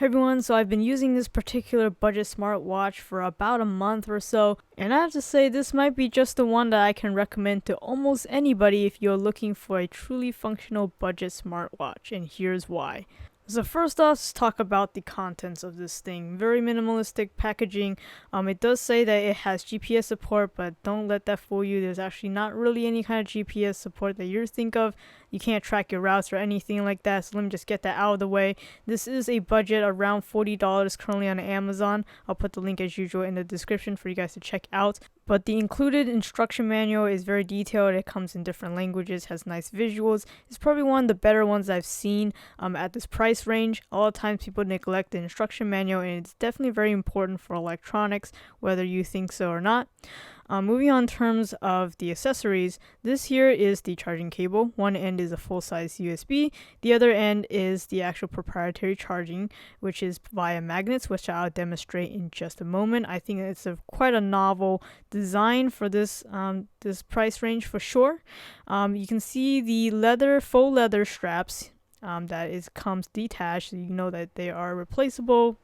Hey everyone, so I've been using this particular budget smartwatch for about a month or so, and I have to say this might be just the one that I can recommend to almost anybody if you're looking for a truly functional budget smartwatch, and here's why. So first off, let's talk about the contents of this thing. Very minimalistic packaging. It does say that it has GPS support, but don't let that fool you. There's actually not really any kind of GPS support that you think of. You can't track your routes or anything like that, so let me just get that out of the way. This is a budget around $40 currently on Amazon. I'll put the link as usual in the description for you guys to check out. But the included instruction manual is very detailed. It comes in different languages, has nice visuals. It's probably one of the better ones I've seen at this price range. A lot of times people neglect the instruction manual, and it's definitely very important for electronics, whether you think so or not. Moving on in terms of the accessories, this here is the charging cable. One end is a full-size USB. The other end is the actual proprietary charging, which is via magnets, which I'll demonstrate in just a moment. I think it's quite a novel design for this this price range for sure. You can see the faux leather straps that comes detached, so you know that they are replaceable.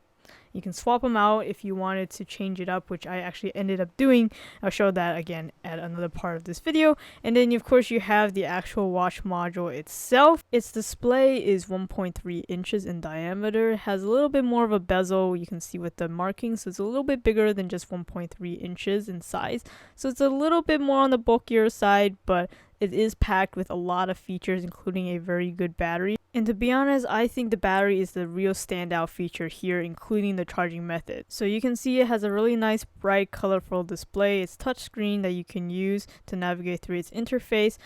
You can swap them out if you wanted to change it up, which I actually ended up doing. I'll show that again at another part of this video. And then of course you have the actual watch module itself. Its display is 1.3 inches in diameter. It has a little bit more of a bezel, you can see with the markings, so it's a little bit bigger than just 1.3 inches in size. So it's a little bit more on the bulkier side, but it is packed with a lot of features, including a very good battery. And to be honest, I think the battery is the real standout feature here, including the charging method. So you can see it has a really nice, bright, colorful display. It's touchscreen that you can use to navigate through its interface.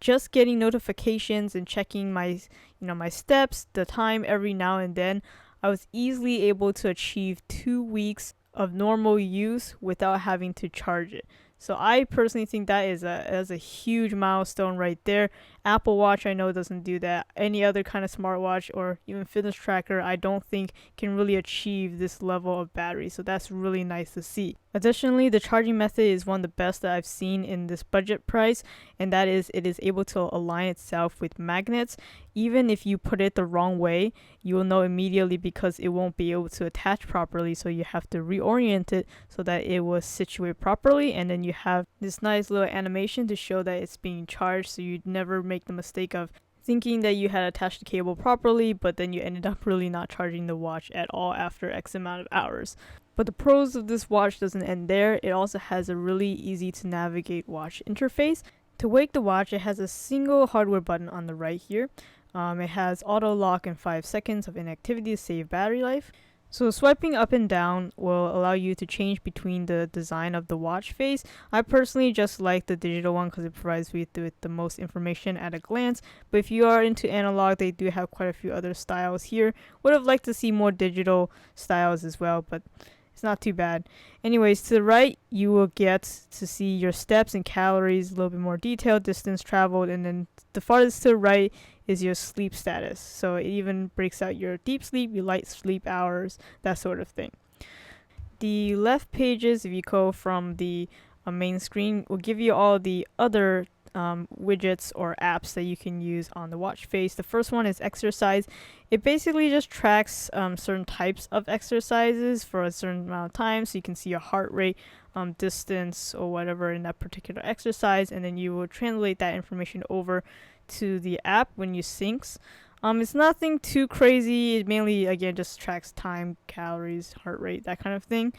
Just getting notifications and checking my steps, the time every now and then, I was easily able to achieve 2 weeks of normal use without having to charge it. So I personally think that is a huge milestone right there. Apple Watch, I know, doesn't do that. Any other kind of smartwatch or even fitness tracker, I don't think can really achieve this level of battery. So that's really nice to see. Additionally, the charging method is one of the best that I've seen in this budget price, and that is it is able to align itself with magnets. Even if you put it the wrong way, you will know immediately because it won't be able to attach properly. So you have to reorient it so that it will situate properly, and then you have this nice little animation to show that it's being charged, so you'd never make the mistake of thinking that you had attached the cable properly, but then you ended up really not charging the watch at all after X amount of hours. But the pros of this watch doesn't end there. It also has a really easy to navigate watch interface. To wake the watch, it has a single hardware button on the right here. It has auto lock in 5 seconds of inactivity to save battery life. So swiping up and down will allow you to change between the design of the watch face. I personally just like the digital one because it provides me with the most information at a glance. But if you are into analog, they do have quite a few other styles here. Would have liked to see more digital styles as well, but it's not too bad. Anyways, to the right, you will get to see your steps and calories, a little bit more detailed, distance traveled, and then the farthest to the right is your sleep status. So it even breaks out your deep sleep, your light sleep hours, that sort of thing. The left pages, if you go from the main screen, will give you all the other widgets or apps that you can use on the watch face. The first one is exercise. It basically just tracks certain types of exercises for a certain amount of time, so you can see your heart rate, distance, or whatever in that particular exercise, and then you will translate that information over to the app when you syncs. It's nothing too crazy. It mainly, again, just tracks time, calories, heart rate, that kind of thing.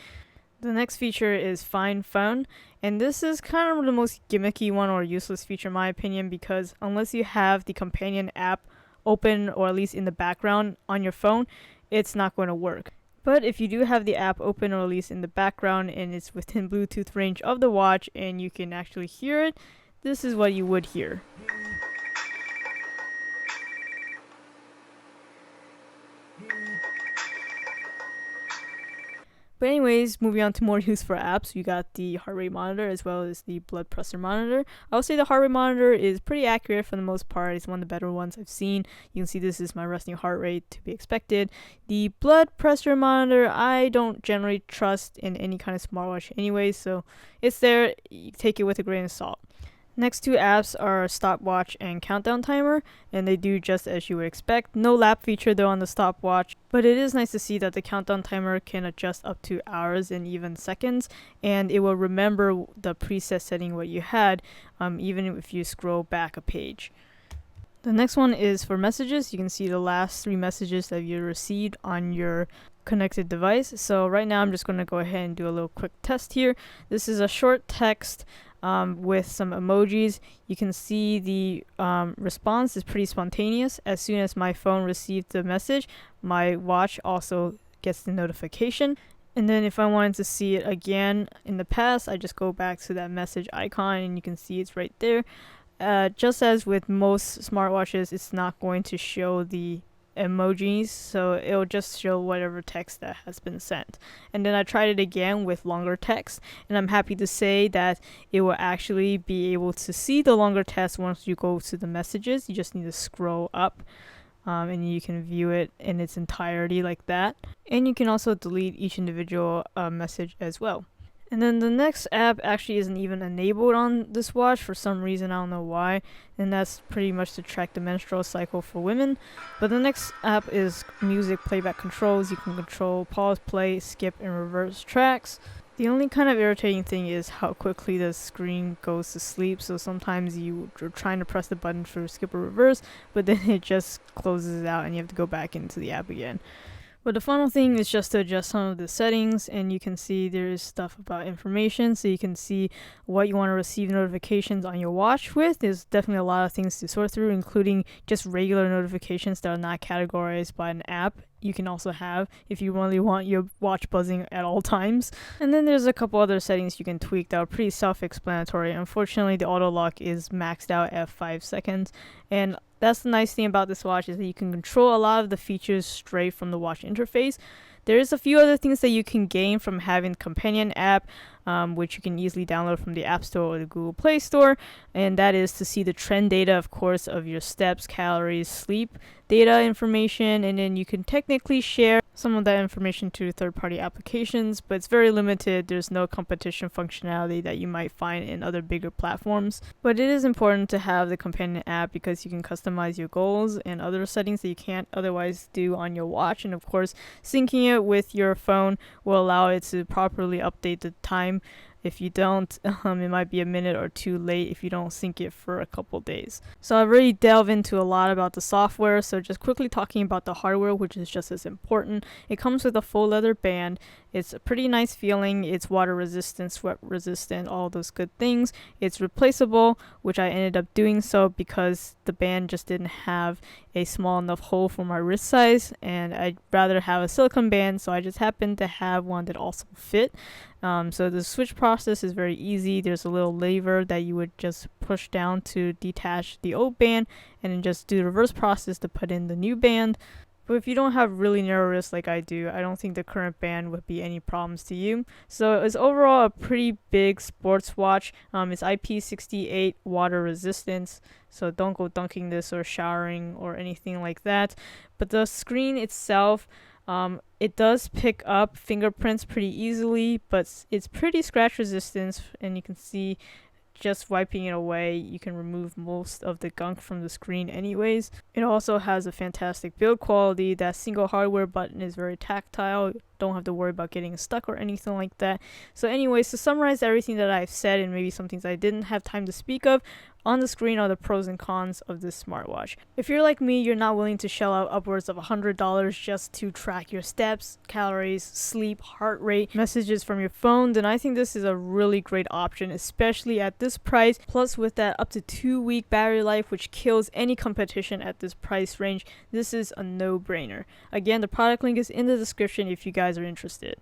The next feature is Find Phone, and this is kind of the most gimmicky one or useless feature in my opinion, because unless you have the companion app open or at least in the background on your phone, it's not going to work. But if you do have the app open or at least in the background and it's within Bluetooth range of the watch and you can actually hear it, this is what you would hear. But anyways, moving on to more useful apps, you got the heart rate monitor as well as the blood pressure monitor. I would say the heart rate monitor is pretty accurate for the most part. It's one of the better ones I've seen. You can see this is my resting heart rate to be expected. The blood pressure monitor, I don't generally trust in any kind of smartwatch anyway, so it's there. You take it with a grain of salt. Next two apps are Stopwatch and Countdown Timer, and they do just as you would expect. No lap feature though on the Stopwatch, but it is nice to see that the Countdown Timer can adjust up to hours and even seconds, and it will remember the preset setting what you had, even if you scroll back a page. The next one is for messages. You can see the last 3 messages that you received on your connected device. So right now I'm just going to go ahead and do a little quick test here. This is a short text with some emojis. You can see the response is pretty spontaneous. As soon as my phone received the message, my watch also gets the notification. And then if I wanted to see it again in the past, I just go back to that message icon and you can see it's right there. Just as with most smartwatches, it's not going to show the emojis, so it'll just show whatever text that has been sent. And then I tried it again with longer text, and I'm happy to say that it will actually be able to see the longer text once you go to the messages. You just need to scroll up, and you can view it in its entirety like that. And you can also delete each individual message as well. And then the next app actually isn't even enabled on this watch for some reason, I don't know why, and that's pretty much to track the menstrual cycle for women. But the next app is music playback controls. You can control pause, play, skip, and reverse tracks. The only kind of irritating thing is how quickly the screen goes to sleep, so sometimes you're trying to press the button for skip or reverse, but then it just closes it out and you have to go back into the app again. But the final thing is just to adjust some of the settings, and you can see there is stuff about information, so you can see what you want to receive notifications on your watch with. There's definitely a lot of things to sort through, including just regular notifications that are not categorized by an app. You can also have if you really want your watch buzzing at all times. And then there's a couple other settings you can tweak that are pretty self-explanatory. Unfortunately, the auto lock is maxed out at 5 seconds, and that's the nice thing about this watch, is that you can control a lot of the features straight from the watch interface. There is a few other things that you can gain from having companion app, which you can easily download from the App Store or the Google Play Store, and that is to see the trend data, of course, of your steps, calories, sleep data information, and then you can technically share some of that information to third-party applications, but it's very limited. There's no competition functionality that you might find in other bigger platforms. But it is important to have the companion app because you can customize your goals and other settings that you can't otherwise do on your watch, and of course, syncing it with your phone will allow it to properly update the time. If you don't, it might be a minute or 2 late if you don't sync it for a couple days. So I've already delved into a lot about the software, so just quickly talking about the hardware, which is just as important. It comes with a full leather band. It's a pretty nice feeling. It's water resistant, sweat resistant, all those good things. It's replaceable, which I ended up doing so because the band just didn't have a small enough hole for my wrist size, and I'd rather have a silicone band, so I just happened to have one that also fit. So the switch process is very easy. There's a little lever that you would just push down to detach the old band, and then just do the reverse process to put in the new band. But if you don't have really narrow wrists like I do, I don't think the current band would be any problems to you. So it's overall a pretty big sports watch. It's IP68 water resistance, so don't go dunking this or showering or anything like that. But the screen itself, it does pick up fingerprints pretty easily, but it's pretty scratch resistant, and you can see just wiping it away, you can remove most of the gunk from the screen anyways. It also has a fantastic build quality. That single hardware button is very tactile. Don't have to worry about getting stuck or anything like that. So anyways, to summarize everything that I've said and maybe some things I didn't have time to speak of, on the screen are the pros and cons of this smartwatch. If you're like me, you're not willing to shell out upwards of $100 just to track your steps, calories, sleep, heart rate, messages from your phone, then I think this is a really great option, especially at this price. Plus with that up to 2-week battery life, which kills any competition at this price range, this is a no-brainer. Again, the product link is in the description if you guys are interested.